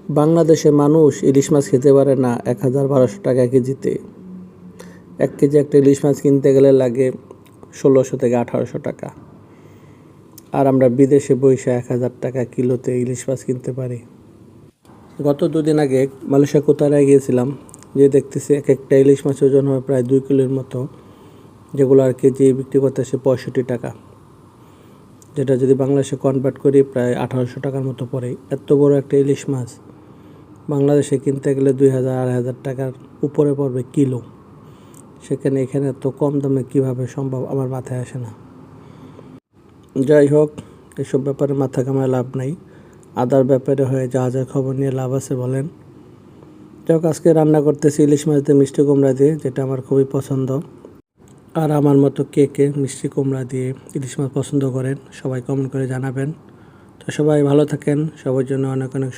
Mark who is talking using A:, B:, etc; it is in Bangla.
A: বাংলাদেশের মানুষ ইলিশ মাছ খেতে পারে না ১,১২০০ টাকা কেজিতে। ১ কেজি একটা ইলিশ মাছ কিনতে গেলে লাগে ১৬০০ থেকে ১৮০০ টাকা। আর আমরা বিদেশে বইসা ১,০০০ টাকা কিলোতে ইলিশ মাছ কিনতে পারি। গত ২ দিন আগে মালয়েশিয়া কোতারায় গিয়েছিলাম, যে দেখতেছি এক একটা ইলিশ মাছের ওজন হয় প্রায় ২ কিলোর মতো, যেগুলো আর কেজি বিক্রি করতেছে ৬৫ টাকা, যেটা যদি বাংলাদেশে কনভার্ট করি প্রায় ১৮০০ টাকার মতো পড়ে। এত বড় একটা ইলিশ মাছ বাংলাদেশে কিনতে গেলে ২,০০০-২,৫০০ টাকার উপরে পড়বে কিলো। সেখানে এখানে এত কম দামে কীভাবে সম্ভব আমার মাথায় আসে না। যাই হোক, এসব ব্যাপারে মাথা ঘামায় লাভ নাই। আদার ব্যাপারে হয়ে জাহাজের খবর নিয়ে লাভ আছে বলেন। যাই হোক, আজকে রান্না করতেছি ইলিশ মাছ দিয়ে মিষ্টি কুমড়া দিয়ে, যেটা আমার খুবই পছন্দ। আর আমার মতো কে কে মিষ্টি কুমড়া দিয়ে ইলিশ মাছ পছন্দ করেন সবাই কমেন্ট করে জানাবেন। তো সবাই ভালো থাকেন, সবার জন্য অনেক অনেক